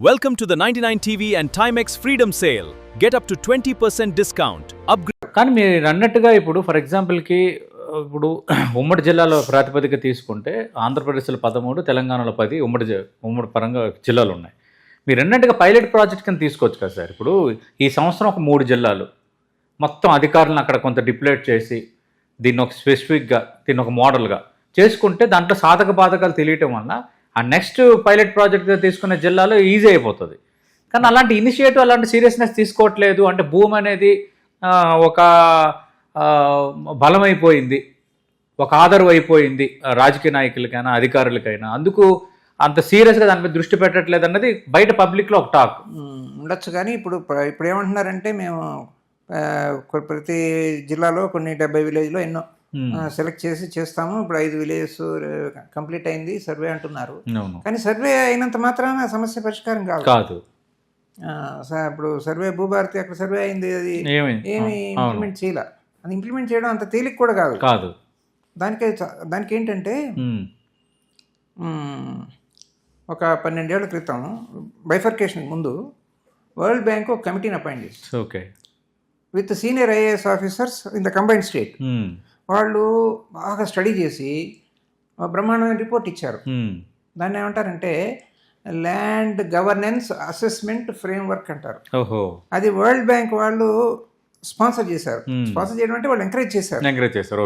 Welcome to the 99 TV and Timex Freedom Sale. Get up to 20% discount. Upgrade. కానీ మీరు అన్నట్టుగా ఇప్పుడు for ఎగ్జాంపుల్కి ఇప్పుడు ఉమ్మడి జిల్లాలో ప్రాతిపదిక తీసుకుంటే ఆంధ్రప్రదేశ్లో 13, తెలంగాణలో 10 ఉమ్మడి పరంగా జిల్లాలు ఉన్నాయి. మీరు అన్నట్టుగా పైలట్ ప్రాజెక్ట్ కింద తీసుకోవచ్చు కదా సార్. ఇప్పుడు ఈ సంవత్సరం ఒక 3 జిల్లాలు మొత్తం అధికారులను అక్కడ కొంత డిప్లేట్ చేసి దీన్ని ఒక స్పెసిఫిక్గా దీన్ని ఒక మోడల్గా చేసుకుంటే దాంట్లో సాధక బాధకాలు తెలియటం వల్ల ఆ నెక్స్ట్ పైలట్ ప్రాజెక్ట్గా తీసుకునే జిల్లాలో ఈజీ అయిపోతుంది. కానీ అలాంటి ఇనిషియేటివ్ అలాంటి సీరియస్నెస్ తీసుకోవట్లేదు. అంటే భూమి అనేది ఒక బలమైపోయింది, ఒక ఆదరవు అయిపోయింది రాజకీయ నాయకులకైనా అధికారులకైనా. అందుకు అంత సీరియస్గా దాని మీద దృష్టి పెట్టట్లేదు అన్నది బయట పబ్లిక్లో ఒక టాక్ ఉండొచ్చు. కానీ ఇప్పుడు ఏమంటున్నారంటే మేము ప్రతి జిల్లాలో కొన్ని 70 విలేజ్లో ఎన్నో సెలెక్ట్ చేస్తాము. ఇప్పుడు 5 విలేజెస్ కంప్లీట్ అయింది సర్వే అంటున్నారు. కానీ సర్వే అయినంత మాత్రాన సమస్య పరిష్కారం కాదు. ఇప్పుడు సర్వే భూభారతి అక్కడ సర్వే అయింది, అది ఏమి ఇంప్లిమెంట్ చేయాల. అది ఇంప్లిమెంట్ చేయడం అంత తేలిక కూడా కాదు. దానికి ఏంటంటే ఒక 12 ఏళ్ల క్రితం బైఫర్కేషన్ ముందు వరల్డ్ బ్యాంక్ ఒక కమిటీని అపాయింట్ చేసి with senior IAS officers in the combined state వాళ్ళు బాగా స్టడీ చేసి బ్రహ్మాండమైన రిపోర్ట్ ఇచ్చారు. దాన్ని ఏమంటారంటే ల్యాండ్ గవర్నెన్స్ అసెస్మెంట్ ఫ్రేమ్వర్క్ అంటారు. అది వరల్డ్ బ్యాంక్ వాళ్ళు స్పాన్సర్ చేశారు. స్పాన్సర్ చేయడం అంటే వాళ్ళు ఎంకరేజ్ చేశారు.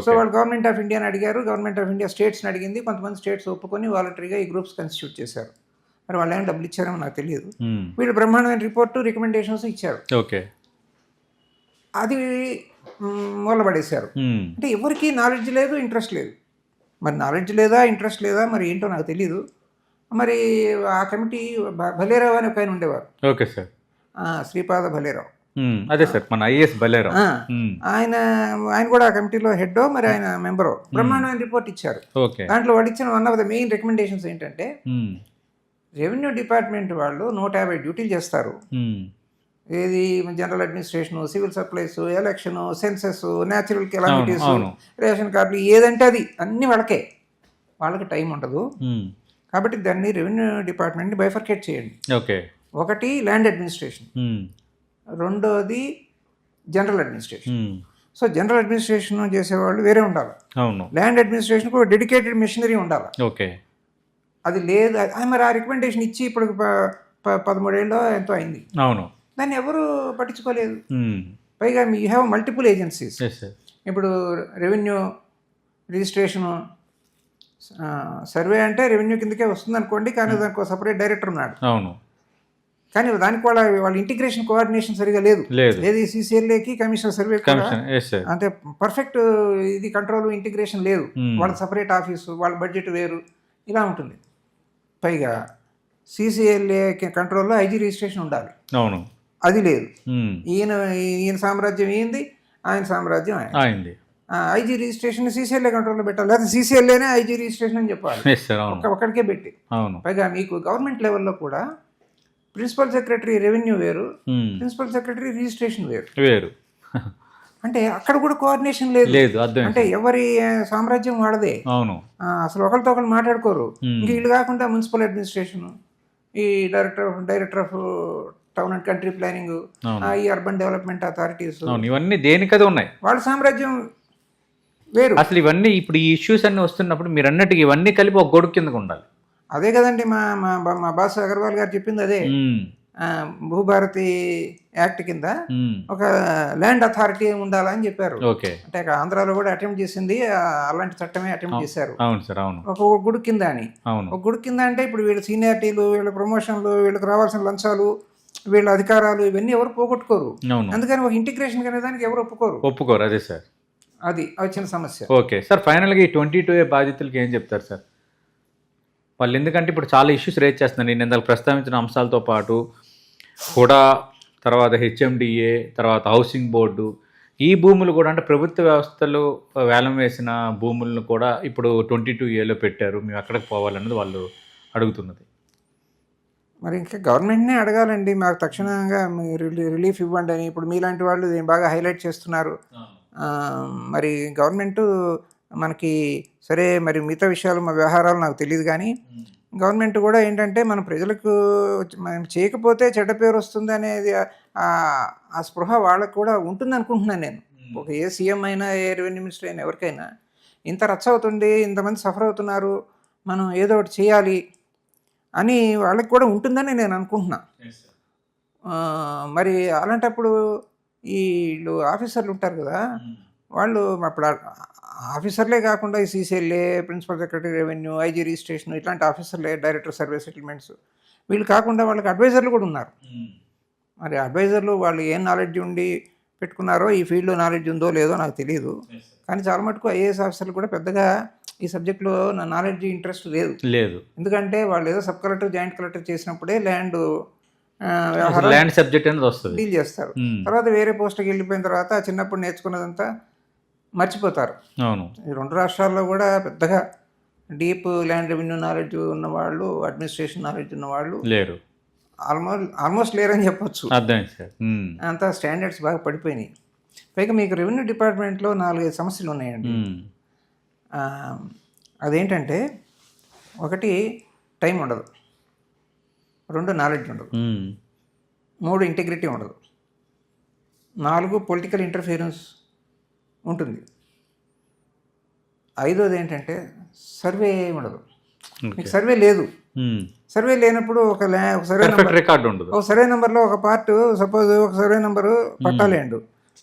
సో వాళ్ళు గవర్నమెంట్ ఆఫ్ ఇండియాని అడిగారు, గవర్నమెంట్ ఆఫ్ ఇండియా స్టేట్స్ని అడిగింది. కొంతమంది స్టేట్స్ ఒప్పుకొని వాలంటరీగా ఈ గ్రూప్స్ కన్స్టిట్యూట్ చేశారు. మరి వాళ్ళు ఏమైనా డబ్బులు ఇచ్చారేమో నాకు తెలియదు. వీళ్ళు బ్రహ్మాండమైన రిపోర్టు రికమెండేషన్స్ ఇచ్చారు. అది మూలపడేశారు. అంటే ఎవరికి నాలెడ్జ్ లేదు, ఇంట్రెస్ట్ లేదు. మరి నాలెడ్జ్ లేదా, ఇంట్రెస్ట్ లేదా, మరి ఏంటో నాకు తెలీదు. మరి ఆ కమిటీ భలేరావు అని ఒక ఆయన ఉండేవారు. శ్రీపాద భలేరావు. అదే సార్, మన IAS భలేరావు. ఆయన కూడా ఆ కమిటీలో హెడ్, మరి ఆయన మెంబరు. బ్రహ్మాండమైన రిపోర్ట్ ఇచ్చారు. దాంట్లో వాళ్ళు ఇచ్చిన one of the main recommendations ఏంటంటే రెవెన్యూ డిపార్ట్మెంట్ వాళ్ళు 150 డ్యూటీలు చేస్తారు. ఏది general administration, civil supplies, election, census, natural calamities, ration కార్డులు, ఏదంటే అది అన్ని వాళ్ళకి టైం ఉండదు. కాబట్టి దాన్ని రెవెన్యూ డిపార్ట్మెంట్ని బైఫర్కేట్ చేయండి. ఒకటి ల్యాండ్ అడ్మినిస్ట్రేషన్, రెండోది general administration. So general administration చేసేవాళ్ళు వేరే ఉండాలి. ల్యాండ్ అడ్మినిస్ట్రేషన్ కూడా డెడికేటెడ్ మెషినరీ ఉండాలి. అది లేదు. మరి ఆ రికమెండేషన్ ఇచ్చి ఇప్పుడు 13 ఏళ్ళలో ఎంతో అయింది. దాన్ని ఎవరు పట్టించుకోలేదు. పైగా యూ హ్యావ్ మల్టిపుల్ ఏజెన్సీస్. ఇప్పుడు రెవెన్యూ రిజిస్ట్రేషను సర్వే అంటే రెవెన్యూ కిందకే వస్తుంది అనుకోండి, కానీ దానికి సపరేట్ డైరెక్టర్ ఉన్నాడు. కానీ దానికి వాళ్ళ ఇంటిగ్రేషన్ కోఆర్డినేషన్ సరిగా లేదు. ఏది CCLAకి కమిషనర్ సర్వే అంటే పర్ఫెక్ట్ ఇది కంట్రోల్ ఇంటిగ్రేషన్ లేదు. వాళ్ళ సపరేట్ ఆఫీసు, వాళ్ళ బడ్జెట్ వేరు, ఇలా ఉంటుంది. పైగా CCLA కంట్రోల్లో IG రిజిస్ట్రేషన్ ఉండాలి. అది లేదు. ఈయన సామ్రాజ్యం ఏంది, ఆయన సామ్రాజ్యం అయింది. IG రిజిస్ట్రేషన్ CCLA కంట్రోల్లో పెట్టాలి, లేదా CCLAనే IG రిజిస్ట్రేషన్ అని చెప్పాలి. ఒక్కడికే పెట్టి. పైగా మీకు గవర్నమెంట్ లెవెల్లో కూడా ప్రిన్సిపల్ సెక్రటరీ రెవెన్యూ వేరు, ప్రిన్సిపల్ సెక్రటరీ రిజిస్ట్రేషన్ వేరు. అంటే అక్కడ కూడా కోఆర్డినేషన్ లేదు. అంటే ఎవరి సామ్రాజ్యం వాడదే. అసలు ఒకరితో ఒకరు మాట్లాడుకోరు. ఇంక వీళ్ళు కాకుండా మున్సిపల్ అడ్మినిస్ట్రేషన్, ఈ director of town and country planning, ఈ అర్బన్ డెవలప్మెంట్ అథారిటీస్, ఇవన్నీ దేనికదే ఉన్నాయి. వాళ్ళ సామ్రాజ్యం వేరు. అసలు ఇవన్నీ ఇప్పుడు ఈ ఇష్యూస్ అన్ని వస్తున్నప్పుడు మీరు అన్నట్టుగా ఇవన్నీ కలిపి ఒక గొడుగు కిందకు ఉండాలి. అదే కదండి మా బాస్ అగర్వాల్ గారు చెప్పింది అదే. భూభారతి యాక్ట్ కింద ఒక ల్యాండ్ అథారిటీ ఉండాలని చెప్పారు. అంటే ఆంధ్రాలో కూడా అటెంప్ట్ చేసింది, అలాంటి చట్టమే అటెంప్ట్ చేశారు. ఒక గుడి కింద అని. ఒక గుడి కింద అంటే ఇప్పుడు వీళ్ళ సీనియారిటీలు, వీళ్ళ ప్రమోషన్లు, వీళ్ళకి రావాల్సిన లంచాలు, వీళ్ళ అధికారాలు, ఇవన్నీ ఎవరు పోగొట్టుకోరు. అందుకని ఒక ఇంటిగ్రేషన్ అనే దానికి ఎవరు ఒప్పుకోరు. అదే సార్, అది వచ్చిన సమస్య. సార్ ఫైనల్గా ఈ 22A బాధితులకి ఏం చెప్తారు సార్? వాళ్ళు ఎందుకంటే ఇప్పుడు చాలా ఇష్యూస్ రేజ్ చేస్తున్నారు. నేను ఇందాక ప్రస్తావించిన అంశాలతో పాటు కూడా తర్వాత HMDA, తర్వాత హౌసింగ్ బోర్డు, ఈ భూములు కూడా అంటే ప్రభుత్వ వ్యవస్థలో వేలం వేసిన భూములను కూడా ఇప్పుడు 22Aలో పెట్టారు. మేము ఎక్కడికి పోవాలన్నది వాళ్ళు అడుగుతున్నది. మరి ఇంకా గవర్నమెంట్నే అడగాలండి, మాకు తక్షణంగా రిలీఫ్ ఇవ్వండి అని. ఇప్పుడు మీలాంటి వాళ్ళు బాగా హైలైట్ చేస్తున్నారు. మరి గవర్నమెంటు మనకి సరే, మరి మిగతా విషయాలు, మా వ్యవహారాలు నాకు తెలియదు, కానీ గవర్నమెంట్ కూడా ఏంటంటే మన ప్రజలకు మనం చేయకపోతే చెడ్డ పేరు వస్తుంది అనేది ఆ స్పృహ వాళ్ళకు కూడా ఉంటుంది అనుకుంటున్నాను నేను. ఒక ఏ సీఎం అయినా, ఏ రెవెన్యూ మినిస్టర్ అయినా, ఎవరికైనా ఇంత రచ్చ అవుతుంది, ఇంతమంది సఫర్ అవుతున్నారు, మనం ఏదో ఒకటి చేయాలి అని వాళ్ళకి కూడా ఉంటుందని నేను అనుకుంటున్నా. మరి అలాంటప్పుడు వీళ్ళు ఆఫీసర్లు ఉంటారు కదా, వాళ్ళు అప్పుడు ఆఫీసర్లే కాకుండా ఈ CCLA, principal secretary revenue, IG registration ఇట్లాంటి ఆఫీసర్లే, డైరెక్టర్ సర్వే సెటిల్మెంట్స్, వీళ్ళు కాకుండా వాళ్ళకి అడ్వైజర్లు కూడా ఉన్నారు. మరి అడ్వైజర్లు వాళ్ళు ఏం నాలెడ్జ్ ఉండి పెట్టుకున్నారో, ఈ ఫీల్డ్లో నాలెడ్జ్ ఉందో లేదో నాకు తెలియదు. కానీ చాలా మటుకు ఐఏఎస్ ఆఫీసర్లు కూడా పెద్దగా ఈ సబ్జెక్ట్లో నా నాలెడ్జ్, ఇంట్రెస్ట్ లేదు. ఎందుకంటే వాళ్ళు ఏదో సబ్ కలెక్టర్, జాయింట్ కలెక్టర్ చేసినప్పుడే ల్యాండ్ సబ్జెక్ట్ అనేది వస్తుంది, డీల్ చేస్తారు. తర్వాత వేరే పోస్ట్కి వెళ్ళిపోయిన తర్వాత చిన్నప్పుడు నేర్చుకున్నదంతా మర్చిపోతారు. అవును, ఈ 2 రాష్ట్రాల్లో కూడా పెద్దగా డీప్ ల్యాండ్ రెవెన్యూ నాలెడ్జ్ ఉన్నవాళ్ళు, అడ్మినిస్ట్రేషన్ నాలెడ్జ్ ఉన్నవాళ్ళు లేరు, ఆల్మోస్ట్ లేరని చెప్పొచ్చు. అంతా స్టాండర్డ్స్ బాగా పడిపోయినాయి. పైగా మీకు రెవెన్యూ డిపార్ట్మెంట్లో 4-5 సమస్యలు ఉన్నాయండి. అదేంటంటే, 1 టైం ఉండదు, 2 నాలెడ్జ్ ఉండదు, 3 ఇంటిగ్రిటీ ఉండదు, 4 పొలిటికల్ ఇంటర్ఫియరెన్స్ ఉంటుంది, 5వది ఏంటంటే సర్వే ఉండదు. మీకు సర్వే లేదు. సర్వే లేనప్పుడు ఒక సర్వే నెంబర్లో ఒక పార్ట్, సపోజ్ ఒక సర్వే నెంబరు పట్టా ల్యాండ్,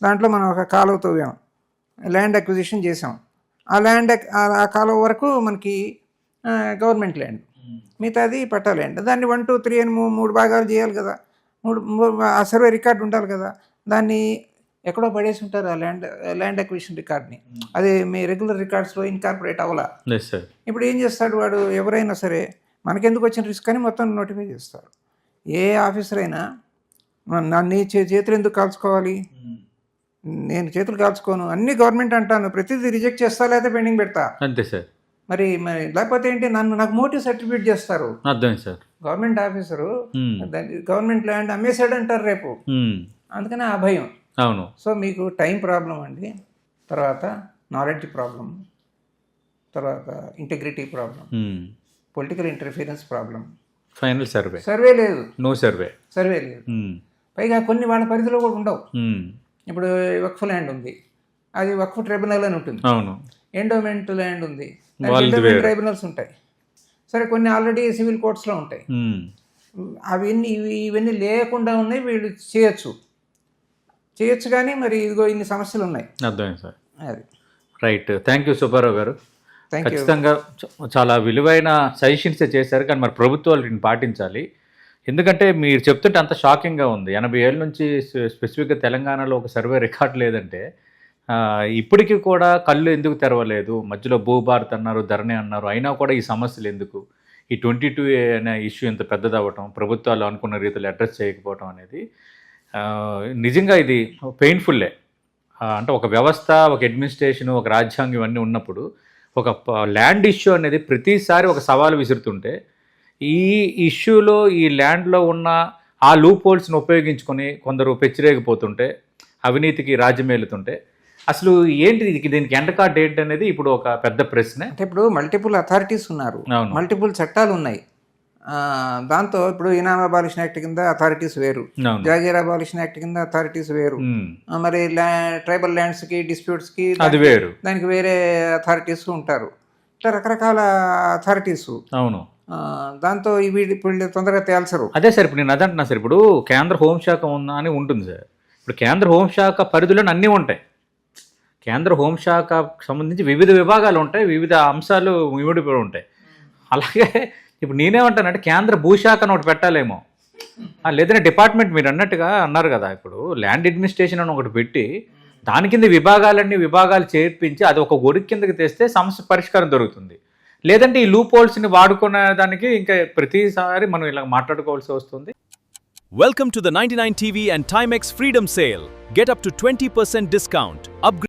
దాంట్లో మనం ఒక కాలువ తవ్వాం, ల్యాండ్ అక్విజిషన్ చేసాం. ఆ కాలువ వరకు మనకి గవర్నమెంట్ ల్యాండ్, మిగతాది పట్టా ల్యాండ్. దాన్ని 1, 2, 3 అని 3 భాగాలు చేయాలి కదా. ఆ సర్వే రికార్డు ఉండాలి కదా. దాన్ని ఎక్కడో పడేసి ఉంటారు ఆ ల్యాండ్ అక్విజిషన్ రికార్డ్ని. అది మీ రెగ్యులర్ రికార్డ్స్లో ఇన్కార్పొరేట్ అవ్వాలా. ఇప్పుడు ఏం చేస్తాడు వాడు, ఎవరైనా సరే మనకెందుకు వచ్చిన రిస్క్ అని మొత్తం నోటిఫై చేస్తారు. ఏ ఆఫీసర్ అయినా నన్ను చేతులు ఎందుకు కాల్చుకోవాలి, నేను చేతులు కాల్చుకోను, అన్ని గవర్నమెంట్ అంటాను, ప్రతిదీ రిజెక్ట్ చేస్తా లేకపోతే పెండింగ్ పెడతా, అంతే సార్. మరి లేకపోతే ఏంటి, నాకు మోటివ్ సర్టిఫికేట్ చేస్తారు. అర్థం sir, government officer government land అమ్మేసాడు అంటారు రేపు. అందుకని ఆ భయం. అవును. సో మీకు టైం ప్రాబ్లం అండి, తర్వాత నాలెడ్జ్ ప్రాబ్లం, తర్వాత integrity problem, political interference problem, final survey లేదు, సర్వే లేదు. పైగా కొన్ని వాళ్ళ పరిధిలో కూడా ఉండవు. ఇప్పుడు వక్ఫ్ ల్యాండ్ ఉంది, అది వక్ఫ్ ట్రైబ్యునల్ అని ఉంటుంది. అవును. ఎండోమెంట్ ల్యాండ్ ఉంది, ఎండోమెంట్ ట్రైబ్యునల్స్ ఉంటాయి. సరే, కొన్ని ఆల్రెడీ సివిల్ కోర్ట్స్లో ఉంటాయి. ఇవన్నీ లేకుండా ఉన్నాయి, వీళ్ళు చేయొచ్చు కానీ మరి ఇదిగో ఇన్ని సమస్యలు ఉన్నాయి. అర్థమైంది సార్. అది రైట్. థ్యాంక్ యూ సుబ్బారావు గారు. ఖచ్చితంగా చాలా విలువైన సజెషన్స్ చేశారు, కానీ మరి ప్రభుత్వాలు వీటిని పాటించాలి. ఎందుకంటే మీరు చెప్తుంటే అంత షాకింగ్గా ఉంది. 80 ఏళ్ళ నుంచి స్పెసిఫిక్గా తెలంగాణలో ఒక సర్వే రికార్డ్ లేదంటే ఇప్పటికీ కూడా కళ్ళు ఎందుకు తెరవలేదు? మధ్యలో భూభారత్ అన్నారు, ధరణి అన్నారు, అయినా కూడా ఈ సమస్యలు ఎందుకు? ఈ 22A అనే ఇష్యూ ఇంత పెద్దదవ్వటం, ప్రభుత్వాలు అనుకున్న రీతిలో అడ్రస్ చేయకపోవటం అనేది నిజంగా ఇది పెయిన్ఫుల్లే. అంటే ఒక వ్యవస్థ, ఒక అడ్మినిస్ట్రేషన్, ఒక రాజ్యాంగం ఇవన్నీ ఉన్నప్పుడు ఒక ల్యాండ్ ఇష్యూ అనేది ప్రతిసారి ఒక సవాలు విసురుతుంటే, ఈ ఇష్యూలో ఈ ల్యాండ్లో ఉన్న ఆ లూప్ హోల్స్ని ఉపయోగించుకొని కొందరు పెచ్చిరేగిపోతుంటే, అవినీతికి రాజ్యమేలుతుంటే, అసలు ఏంటి దీనికి ఎండ్ కార్డ్ ఏంటి అనేది ఇప్పుడు ఒక పెద్ద ప్రశ్న. అంటే ఇప్పుడు మల్టిపుల్ అథారిటీస్ ఉన్నారు, మల్టిపుల్ చట్టాలు ఉన్నాయి. దాంతో ఇప్పుడు ఇనామ్ అబాలిషన్ యాక్ట్ కింద అథారిటీస్ వేరు, జాగీర్ అబాలిషన్ యాక్ట్ కింద అథారిటీస్ వేరు, మరి ట్రైబల్ ల్యాండ్స్ కి, డిస్ప్యూట్స్ కి వేరు, దానికి వేరే అథారిటీస్ ఉంటారు. ఇట్లా రకరకాల అథారిటీస్. అవును. దాంతో ఇప్పుడు తొందరగా తేల్చరు. అదే సార్, ఇప్పుడు నేను అదంటున్నా సార్. ఇప్పుడు కేంద్ర హోంశాఖ ఉందా అని ఉంటుంది సార్. ఇప్పుడు కేంద్ర హోంశాఖ పరిధిలో అన్నీ ఉంటాయి. కేంద్ర హోంశాఖకు సంబంధించి వివిధ విభాగాలు ఉంటాయి, వివిధ అంశాలు ఇమిడిపోయి ఉంటాయి. అలాగే ఇప్పుడు నేనేమంటానంటే కేంద్ర భూశాఖ ఒకటి పెట్టాలేమో, లేదంటే డిపార్ట్మెంట్ మీరు అన్నట్టుగా అన్నారు కదా, ఇప్పుడు ల్యాండ్ అడ్మినిస్ట్రేషన్ అని ఒకటి పెట్టి దాని కింద విభాగాలు చేర్పించి అది ఒక ఒడి కిందకి తెస్తే సమస్య పరిష్కారం దొరుకుతుంది. లేదంటే ఈ లూప్ హోల్స్ని వాడుకునే దానికి ఇంకా ప్రతిసారి మనం ఇలా మాట్లాడుకోవాల్సి వస్తుంది. Welcome to the 99 TV and Timex Freedom Sale. Get up to 20% discount. Upgrade